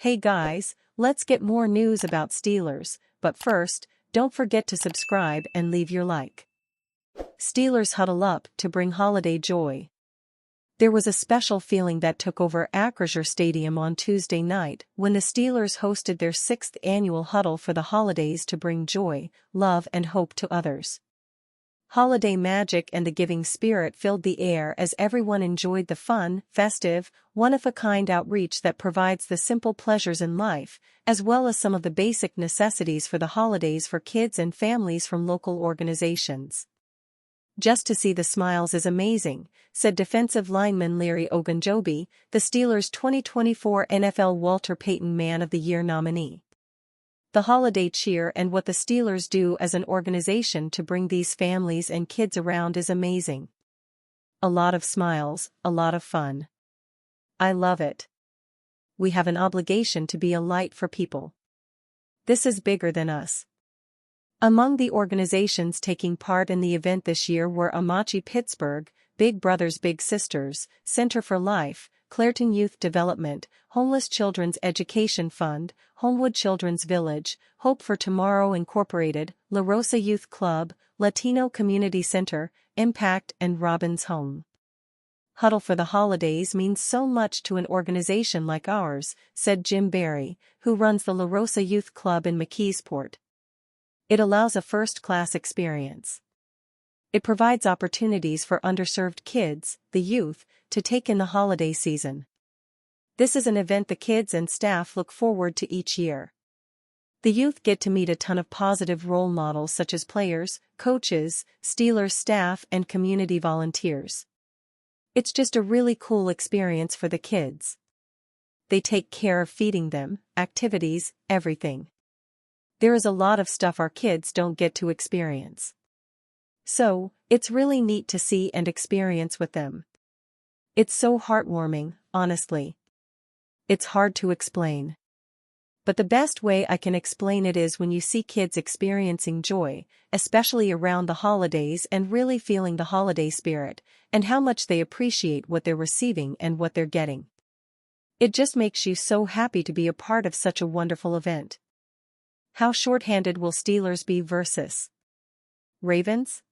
Hey guys, let's get more news about Steelers, but first, don't forget to subscribe and leave your like. Steelers huddle up to bring holiday joy. There was a special feeling that took over Acrisure Stadium on Tuesday night when the Steelers hosted their 6th annual huddle for the holidays to bring joy, love and hope to others. Holiday magic and the giving spirit filled the air as everyone enjoyed the fun, festive, one-of-a-kind outreach that provides the simple pleasures in life, as well as some of the basic necessities for the holidays for kids and families from local organizations. "Just to see the smiles is amazing," said defensive lineman Larry Ogunjobi, the Steelers' 2024 NFL Walter Payton Man of the Year nominee. "The holiday cheer and what the Steelers do as an organization to bring these families and kids around is amazing. A lot of smiles, a lot of fun. I love it. We have an obligation to be a light for people. This is bigger than us." Among the organizations taking part in the event this year were Amachi Pittsburgh, Big Brothers Big Sisters, Center for Life, Clairton Youth Development, Homeless Children's Education Fund, Homewood Children's Village, Hope for Tomorrow Incorporated, La Rosa Youth Club, Latino Community Center, Impact and Robin's Home. "Huddle for the holidays means so much to an organization like ours," said Jim Barry, who runs the La Rosa Youth Club in McKeesport. "It allows a first-class experience. It provides opportunities for underserved kids, the youth, to take in the holiday season. This is an event the kids and staff look forward to each year. The youth get to meet a ton of positive role models such as players, coaches, Steelers staff and community volunteers. It's just a really cool experience for the kids. They take care of feeding them, activities, everything. There is a lot of stuff our kids don't get to experience. So, it's really neat to see and experience with them. It's so heartwarming, honestly. It's hard to explain. But the best way I can explain it is when you see kids experiencing joy, especially around the holidays and really feeling the holiday spirit, and how much they appreciate what they're receiving and what they're getting. It just makes you so happy to be a part of such a wonderful event." How shorthanded will Steelers be versus Ravens?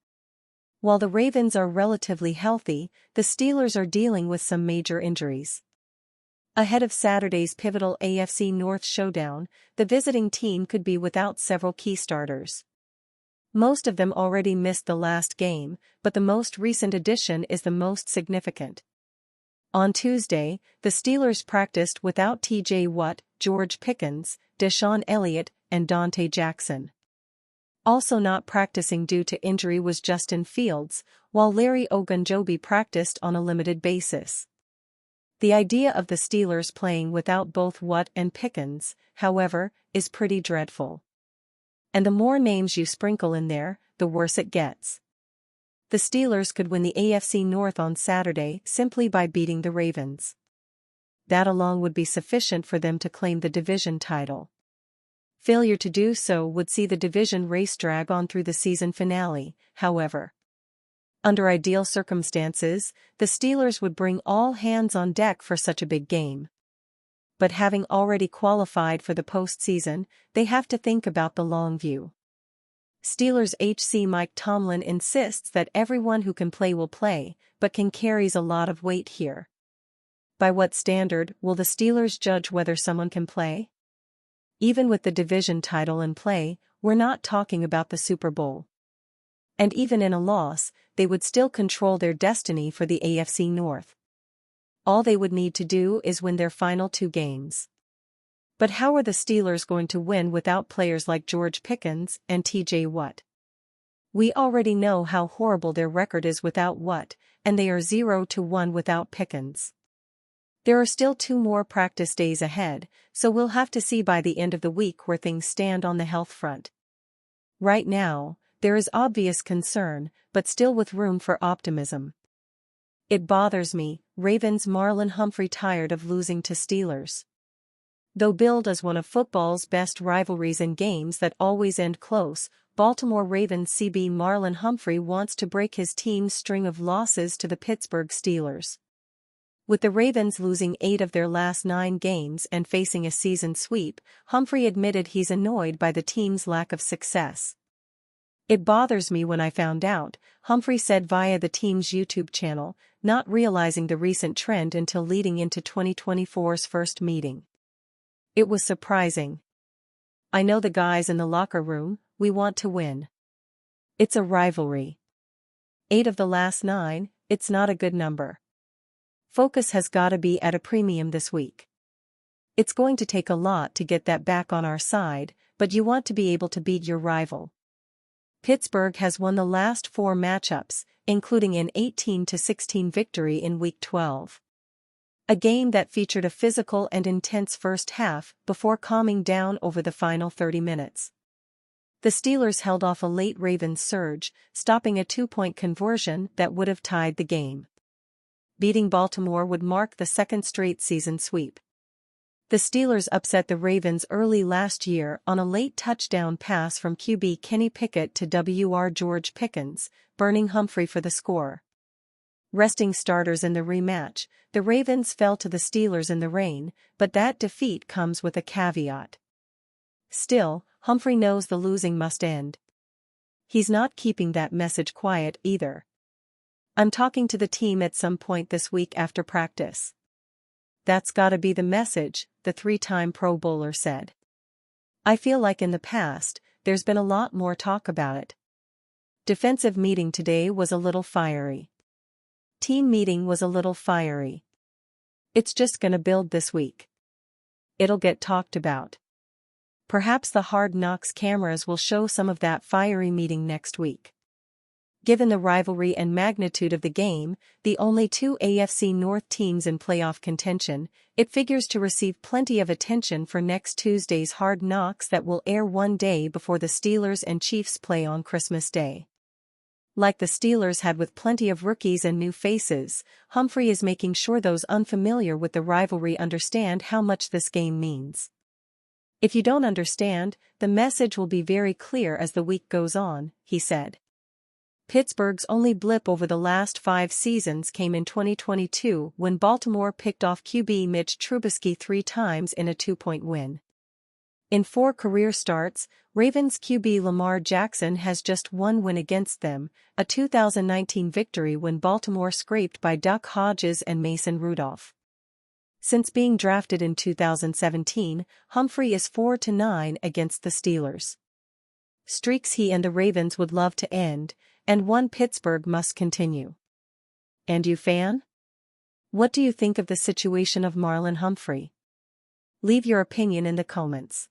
While the Ravens are relatively healthy, the Steelers are dealing with some major injuries. Ahead of Saturday's pivotal AFC North showdown, the visiting team could be without several key starters. Most of them already missed the last game, but the most recent addition is the most significant. On Tuesday, the Steelers practiced without T.J. Watt, George Pickens, Deshaun Elliott, and Dante Jackson. Also not practicing due to injury was Justin Fields, while Larry Ogunjobi practiced on a limited basis. The idea of the Steelers playing without both Watt and Pickens, however, is pretty dreadful. And the more names you sprinkle in there, the worse it gets. The Steelers could win the AFC North on Saturday simply by beating the Ravens. That alone would be sufficient for them to claim the division title. Failure to do so would see the division race drag on through the season finale, however. Under ideal circumstances, the Steelers would bring all hands on deck for such a big game. But having already qualified for the postseason, they have to think about the long view. Steelers HC Mike Tomlin insists that everyone who can play will play, but carries a lot of weight here. By what standard will the Steelers judge whether someone can play? Even with the division title in play, we're not talking about the Super Bowl. And even in a loss, they would still control their destiny for the AFC North. All they would need to do is win their final 2 games. But how are the Steelers going to win without players like George Pickens and T.J. Watt? We already know how horrible their record is without Watt, and they are 0-1 without Pickens. There are still 2 more practice days ahead, so we'll have to see by the end of the week where things stand on the health front. Right now, there is obvious concern, but still with room for optimism. "It bothers me," Ravens Marlon Humphrey tired of losing to Steelers. Though billed as one of football's best rivalries and games that always end close, Baltimore Ravens CB Marlon Humphrey wants to break his team's string of losses to the Pittsburgh Steelers. With the Ravens losing 8 of their last 9 games and facing a season sweep, Humphrey admitted he's annoyed by the team's lack of success. "It bothers me when I found out," Humphrey said via the team's YouTube channel, not realizing the recent trend until leading into 2024's first meeting. "It was surprising. I know the guys in the locker room, we want to win. It's a rivalry. 8 of the last 9, it's not a good number. Focus has gotta be at a premium this week. It's going to take a lot to get that back on our side, but you want to be able to beat your rival." Pittsburgh has won the last 4 matchups, including an 18-16 victory in Week 12. A game that featured a physical and intense first half before calming down over the final 30 minutes. The Steelers held off a late Ravens surge, stopping a 2-point conversion that would have tied the game. Beating Baltimore would mark the second straight season sweep. The Steelers upset the Ravens early last year on a late touchdown pass from QB Kenny Pickett to WR George Pickens, burning Humphrey for the score. Resting starters in the rematch, the Ravens fell to the Steelers in the rain, but that defeat comes with a caveat. Still, Humphrey knows the losing must end. He's not keeping that message quiet either. "I'm talking to the team at some point this week after practice. That's gotta be the message," the 3-time Pro Bowler said. "I feel like in the past, there's been a lot more talk about it. Defensive meeting today was a little fiery. Team meeting was a little fiery. It's just gonna build this week. It'll get talked about. Perhaps the Hard Knocks cameras will show some of that fiery meeting next week." Given the rivalry and magnitude of the game, the only 2 AFC North teams in playoff contention, it figures to receive plenty of attention for next Tuesday's Hard Knocks that will air one day before the Steelers and Chiefs play on Christmas Day. Like the Steelers had with plenty of rookies and new faces, Humphrey is making sure those unfamiliar with the rivalry understand how much this game means. "If you don't understand, the message will be very clear as the week goes on," he said. Pittsburgh's only blip over the last 5 seasons came in 2022 when Baltimore picked off QB Mitch Trubisky 3 times in a 2-point win. In 4 career starts, Ravens QB Lamar Jackson has just 1 win against them, a 2019 victory when Baltimore scraped by Duck Hodges and Mason Rudolph. Since being drafted in 2017, Humphrey is 4-9 against the Steelers. Streaks he and the Ravens would love to end, and one Pittsburgh must continue. And you, fan? What do you think of the situation of Marlon Humphrey? Leave your opinion in the comments.